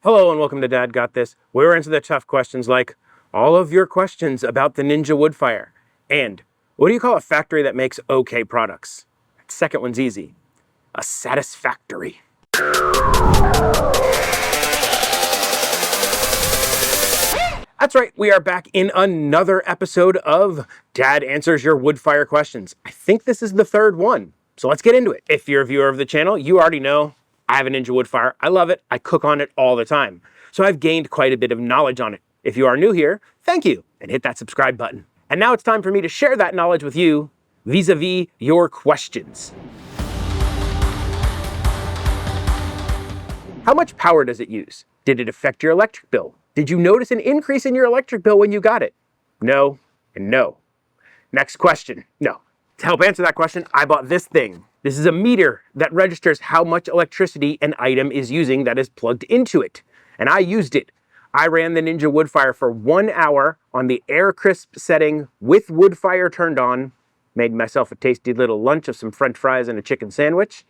Hello and welcome to Dad Got This, where we answer the tough questions like all of your questions about the Ninja Woodfire and what do you call a factory that makes okay products? That second one's easy. A satisfactory. That's right, we are back in another episode of Dad Answers Your Woodfire Questions. I think this is the third one, so let's get into it. If you're a viewer of the channel, you already know I have a Ninja Woodfire. I love it. I cook on it all the time. So I've gained quite a bit of knowledge on it. If you are new here, thank you, and hit that subscribe button. And now it's time for me to share that knowledge with you vis-a-vis your questions. How much power does it use? Did it affect your electric bill? Did you notice an increase in your electric bill when you got it? No and no. Next question. No. To help answer that question, I bought this thing. This is a meter that registers how much electricity an item is using that is plugged into it. And I used it. I ran the Ninja Woodfire for 1 hour on the air crisp setting with wood fire turned on, made myself a tasty little lunch of some French fries and a chicken sandwich,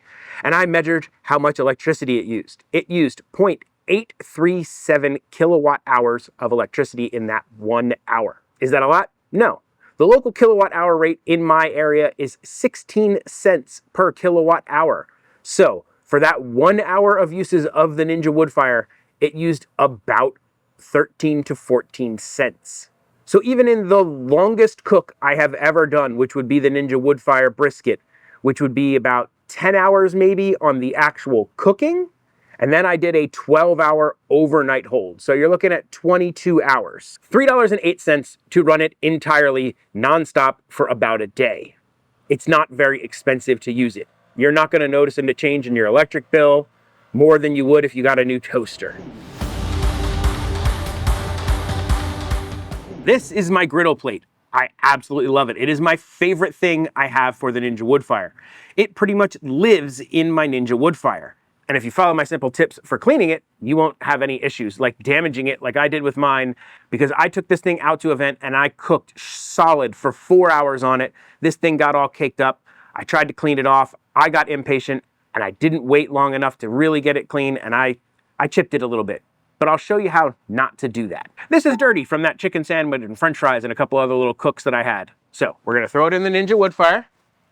and I measured how much electricity it used. It used 0.837 kilowatt hours of electricity in that 1 hour. Is that a lot? No. The local kilowatt hour rate in my area is 16 cents per kilowatt hour. So for that 1 hour of uses of the Ninja Woodfire, it used about 13 to 14 cents. So even in the longest cook I have ever done, which would be the Ninja Woodfire brisket, which would be about 10 hours maybe on the actual cooking, and then I did a 12-hour overnight hold. So you're looking at 22 hours. $3.08 to run it entirely nonstop for about a day. It's not very expensive to use it. You're not gonna notice a change in your electric bill more than you would if you got a new toaster. This is my griddle plate. I absolutely love it. It is my favorite thing I have for the Ninja Woodfire. It pretty much lives in my Ninja Woodfire. And if you follow my simple tips for cleaning it, you won't have any issues like damaging it like I did with mine, because I took this thing out to an event and I cooked solid for 4 hours on it. This thing got all caked up. I tried to clean it off. I got impatient and I didn't wait long enough to really get it clean, and I chipped it a little bit. But I'll show you how not to do that. This is dirty from that chicken sandwich and French fries and a couple other little cooks that I had. So we're gonna throw it in the Ninja Woodfire.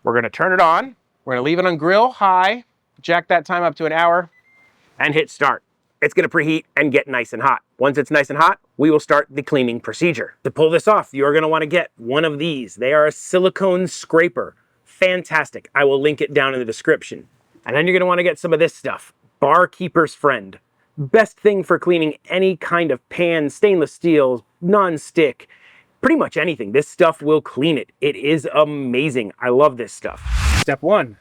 We're gonna turn it on. We're gonna leave it on grill high, jack that time up to an hour, and hit start. It's gonna preheat and get nice and hot. Once it's nice and hot, we will start the cleaning procedure. To pull this off, you're gonna wanna get one of these. They are a silicone scraper. Fantastic. I will link it down in the description. And then you're gonna wanna get some of this stuff. Barkeeper's Friend. Best thing for cleaning any kind of pan, stainless steel, non-stick, pretty much anything. This stuff will clean it. It is amazing. I love this stuff. Step one.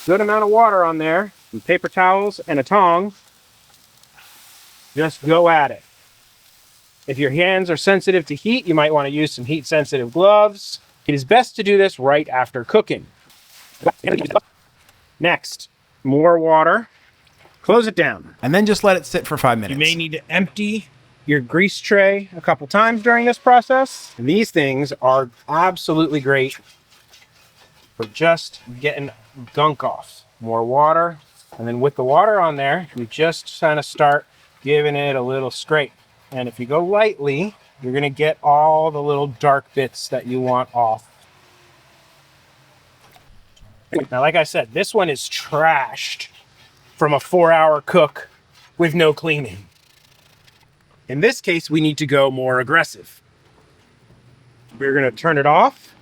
Good amount of water on there, some paper towels and a tong. Just go at it. If your hands are sensitive to heat, you might want to use some heat-sensitive gloves. It is best to do this right after cooking. Next. More water, close it down. And then just let it sit for 5 minutes. You may need to empty your grease tray a couple times during this process. And these things are absolutely great for just getting gunk off. More water, and then with the water on there, you just kind of start giving it a little scrape. And if you go lightly, you're gonna get all the little dark bits that you want off. Now, like I said, this one is trashed from a 4-hour cook with no cleaning. In this case, we need to go more aggressive. We're gonna turn it off.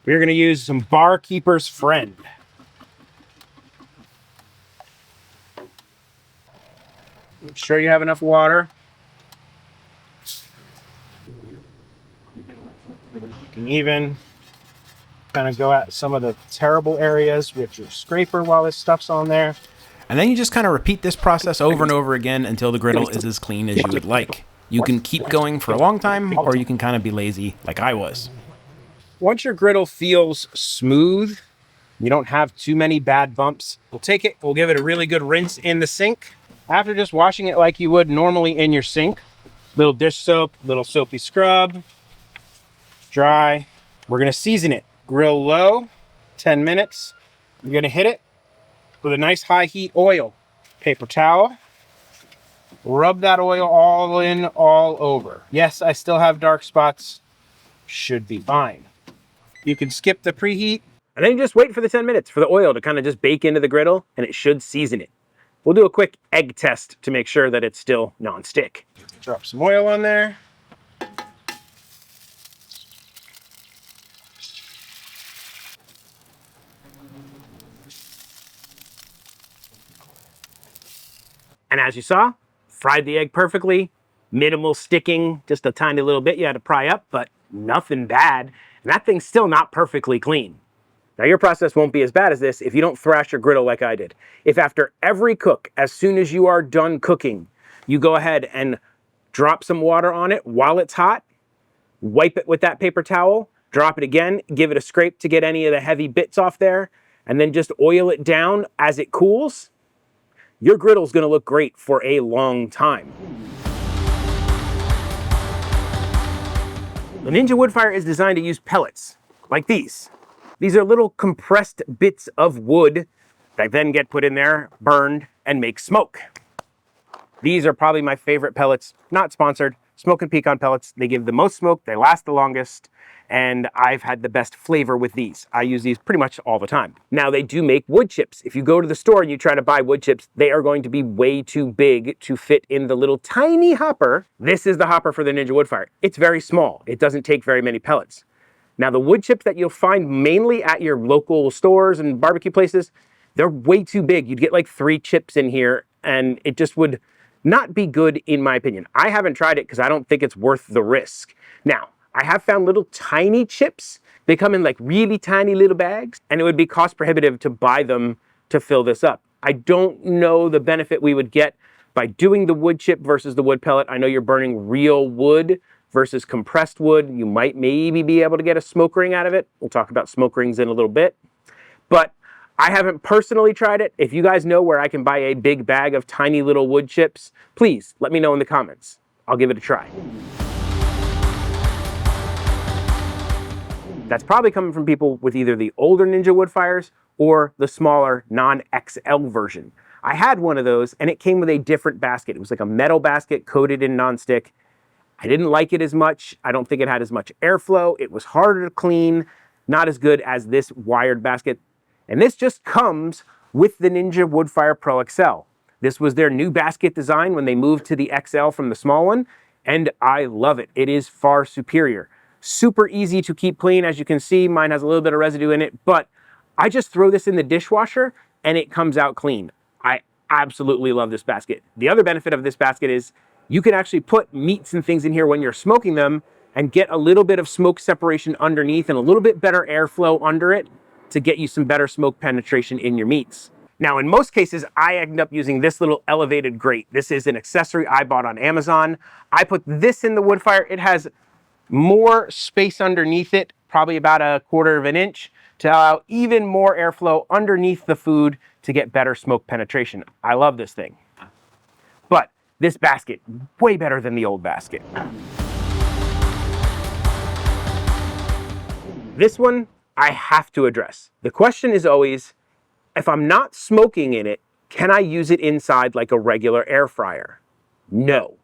We're gonna use some Barkeeper's Friend. Make sure you have enough water. You can even kind of go at some of the terrible areas with your scraper while this stuff's on there. And then you just kind of repeat this process over and over again until the griddle is as clean as you would like. You can keep going for a long time, or you can kind of be lazy like I was. Once your griddle feels smooth, you don't have too many bad bumps, we'll take it, we'll give it a really good rinse in the sink. After just washing it like you would normally in your sink, little dish soap, little soapy scrub, dry. We're gonna season it. Grill low, 10 minutes. You're gonna hit it with a nice high heat oil. Paper towel. Rub that oil all in, all over. Yes, I still have dark spots. Should be fine. You can skip the preheat. And then you just wait for the 10 minutes for the oil to kind of just bake into the griddle, and it should season it. We'll do a quick egg test to make sure that it's still non-stick. Drop some oil on there. And as you saw, fried the egg perfectly, minimal sticking, just a tiny little bit you had to pry up, but nothing bad. And that thing's still not perfectly clean. Now your process won't be as bad as this if you don't thrash your griddle like I did. If after every cook, as soon as you are done cooking, you go ahead and drop some water on it while it's hot, wipe it with that paper towel, drop it again, give it a scrape to get any of the heavy bits off there, and then just oil it down as it cools, your griddle's gonna look great for a long time. The Ninja Woodfire is designed to use pellets, like these. These are little compressed bits of wood that then get put in there, burned, and make smoke. These are probably my favorite pellets, not sponsored. Smoke and Pecan pellets. They give the most smoke, they last the longest, and I've had the best flavor with these. I use these pretty much all the time. Now they do make wood chips. If you go to the store and you try to buy wood chips, they are going to be way too big to fit in the little tiny hopper. This is the hopper for the Ninja Woodfire. It's very small. It doesn't take very many pellets. Now the wood chips that you'll find mainly at your local stores and barbecue places, they're way too big. You'd get like 3 chips in here and it just would not be good in my opinion. I haven't tried it because I don't think it's worth the risk. Now, I have found little tiny chips. They come in like really tiny little bags and it would be cost prohibitive to buy them to fill this up. I don't know the benefit we would get by doing the wood chip versus the wood pellet. I know you're burning real wood versus compressed wood. You might maybe be able to get a smoke ring out of it. We'll talk about smoke rings in a little bit. But I haven't personally tried it. If you guys know where I can buy a big bag of tiny little wood chips, please let me know in the comments. I'll give it a try. That's probably coming from people with either the older Ninja Woodfires or the smaller non-XL version. I had one of those and it came with a different basket. It was like a metal basket coated in non-stick. I didn't like it as much. I don't think it had as much airflow. It was harder to clean, not as good as this wired basket. And this just comes with the Ninja Woodfire Pro XL. This was their new basket design when they moved to the XL from the small one, and I love it. It is far superior. Super easy to keep clean. As you can see, mine has a little bit of residue in it, but I just throw this in the dishwasher and it comes out clean. I absolutely love this basket. The other benefit of this basket is you can actually put meats and things in here when you're smoking them and get a little bit of smoke separation underneath and a little bit better airflow under it to get you some better smoke penetration in your meats. Now, in most cases, I end up using this little elevated grate. This is an accessory I bought on Amazon. I put this in the Woodfire. It has more space underneath it, probably about 1/4 of an inch, to allow even more airflow underneath the food to get better smoke penetration. I love this thing. But this basket, way better than the old basket. This one, I have to address. The question is always, if I'm not smoking in it, can I use it inside like a regular air fryer? No.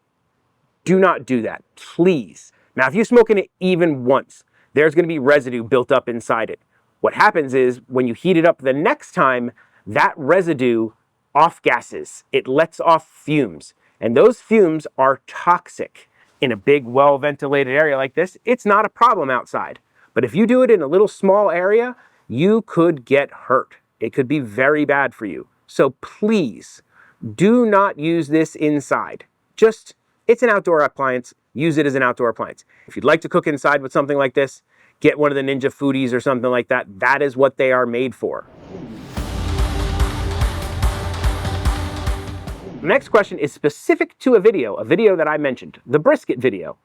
Do not do that, please. Now, if you smoke in it even once, there's gonna be residue built up inside it. What happens is when you heat it up the next time, that residue off-gasses. It lets off fumes, and those fumes are toxic. In a big, well-ventilated area like this, it's not a problem outside. But if you do it in a little small area, you could get hurt. It could be very bad for you. So please, do not use this inside. Just, it's an outdoor appliance. Use it as an outdoor appliance. If you'd like to cook inside with something like this, get one of the Ninja Foodies or something like that. That is what they are made for. The next question is specific to a video that I mentioned, the brisket video.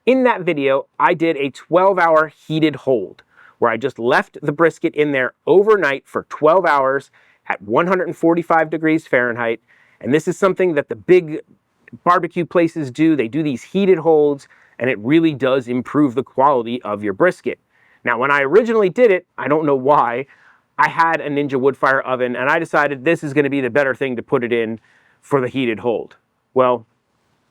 In that video, I did a 12-hour heated hold where I just left the brisket in there overnight for 12 hours at 145 degrees Fahrenheit. And this is something that the big barbecue places do. They do these heated holds, and it really does improve the quality of your brisket. Now, when I originally did it, I don't know why, I had a Ninja Woodfire oven and I decided this is going to be the better thing to put it in for the heated hold. Well,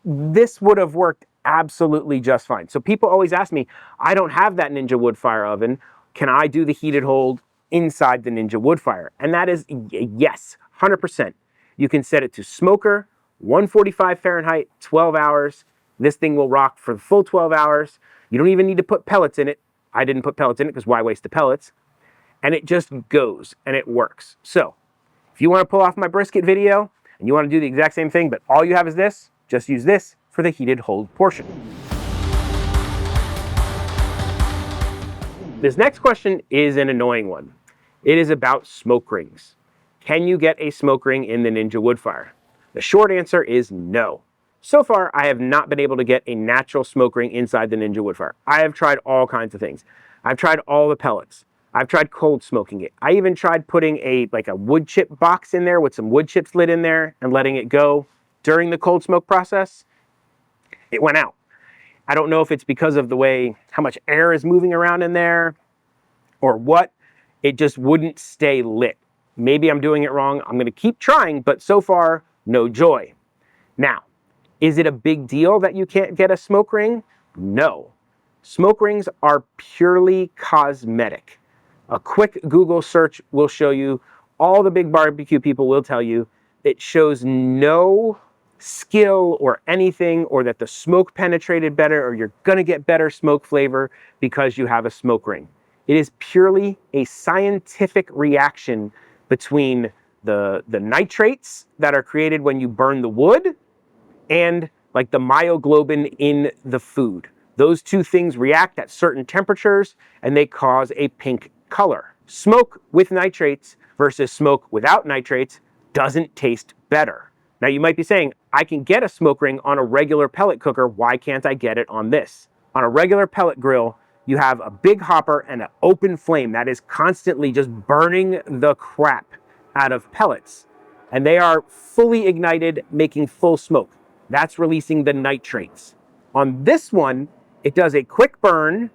this would have worked absolutely just fine. So people always ask me, I don't have that Ninja Woodfire oven. Can I do the heated hold inside the Ninja Woodfire? And that is yes, 100%. You can set it to smoker, 145 Fahrenheit, 12 hours. This thing will rock for the full 12 hours. You don't even need to put pellets in it. I didn't put pellets in it because why waste the pellets? And it just goes and it works. So if you want to pull off my brisket video and you want to do the exact same thing, but all you have is this, just use this for the heated hold portion. This next question is an annoying one. It is about smoke rings. Can you get a smoke ring in the Ninja Woodfire? The short answer is no. So far, I have not been able to get a natural smoke ring inside the Ninja Woodfire. I have tried all kinds of things. I've tried all the pellets. I've tried cold smoking it. I even tried putting a wood chip box in there with some wood chips lit in there and letting it go during the cold smoke process. It went out. I don't know if it's because of the way how much air is moving around in there or what. It just wouldn't stay lit. Maybe I'm doing it wrong. I'm going to keep trying, but so far, no joy. Now, is it a big deal that you can't get a smoke ring? No. Smoke rings are purely cosmetic. A quick Google search will show you, all the big barbecue people will tell you, it shows no skill or anything, or that the smoke penetrated better, or you're gonna get better smoke flavor because you have a smoke ring. It is purely a scientific reaction between the nitrates that are created when you burn the wood and like the myoglobin in the food. Those two things react at certain temperatures and they cause a pink color. Smoke with nitrates versus smoke without nitrates doesn't taste better. Now you might be saying, I can get a smoke ring on a regular pellet cooker, why can't I get it on this? On a regular pellet grill, you have a big hopper and an open flame that is constantly just burning the crap out of pellets. And they are fully ignited, making full smoke. That's releasing the nitrates. On this one, it does a quick burn,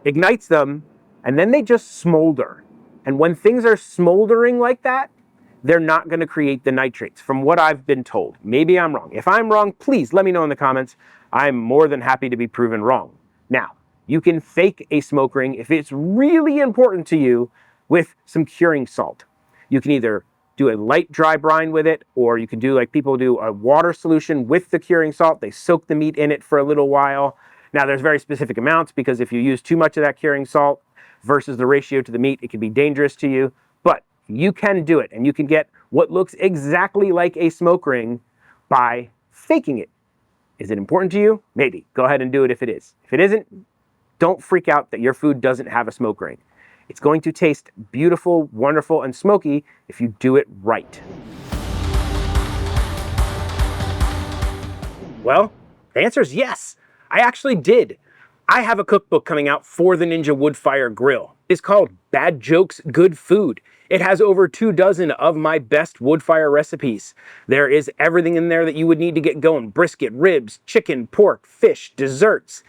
ignites them, and then they just smolder. And when things are smoldering like that, they're not going to create the nitrates, from what I've been told. Maybe I'm wrong. If I'm wrong, please let me know in the comments. I'm more than happy to be proven wrong. Now, you can fake a smoke ring if it's really important to you with some curing salt. You can either do a light dry brine with it, or you can do like people do, a water solution with the curing salt. They soak the meat in it for a little while. Now there's very specific amounts, because if you use too much of that curing salt versus the ratio to the meat, it can be dangerous to you. But you can do it, and you can get what looks exactly like a smoke ring by faking it. Is it important to you? Maybe. Go ahead and do it if it is. If it isn't, don't freak out that your food doesn't have a smoke ring. It's going to taste beautiful, wonderful, and smoky if you do it right. Well, the answer is yes. I actually did. I have a cookbook coming out for the Ninja Woodfire Grill. It's called Bad Jokes, Good Food. It has over 24 of my best woodfire recipes. There is everything in there that you would need to get going. Brisket, ribs, chicken, pork, fish, desserts,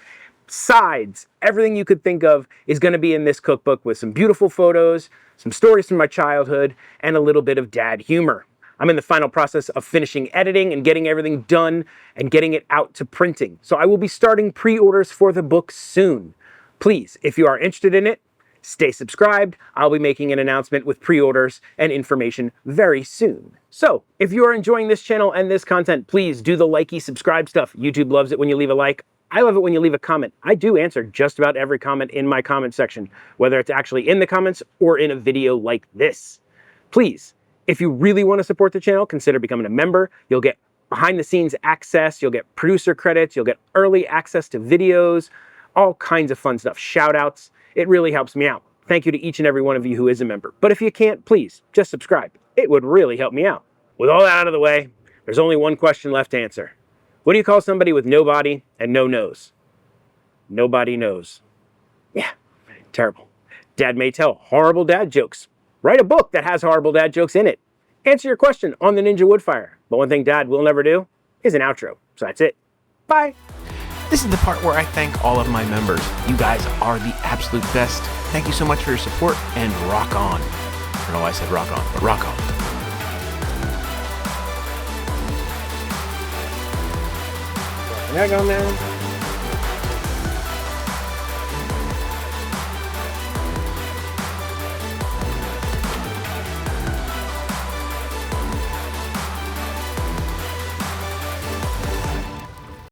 sides, everything you could think of is going to be in this cookbook, with some beautiful photos, some stories from my childhood, and a little bit of dad humor. I'm in the final process of finishing editing and getting everything done and getting it out to printing. So I will be starting pre-orders for the book soon. Please, if you are interested in it, stay subscribed. I'll be making an announcement with pre-orders and information very soon. So if you are enjoying this channel and this content, please do the likey, subscribe stuff. YouTube loves it when you leave a like. I love it when you leave a comment. I do answer just about every comment in my comment section, whether it's actually in the comments or in a video like this. Please, if you really want to support the channel, consider becoming a member. You'll get behind the scenes access, you'll get producer credits, you'll get early access to videos, all kinds of fun stuff, shout outs. It really helps me out. Thank you to each and every one of you who is a member. But if you can't, please just subscribe. It would really help me out. With all that out of the way, there's only one question left to answer. What do you call somebody with no body and no nose? Nobody knows. Yeah, terrible. Dad may tell horrible dad jokes. Write a book that has horrible dad jokes in it. Answer your question on the Ninja Woodfire. But one thing Dad will never do is an outro. So that's it. Bye. This is the part where I thank all of my members. You guys are the absolute best. Thank you so much for your support, and rock on. don't know why I said rock on, but rock on. Egg on there.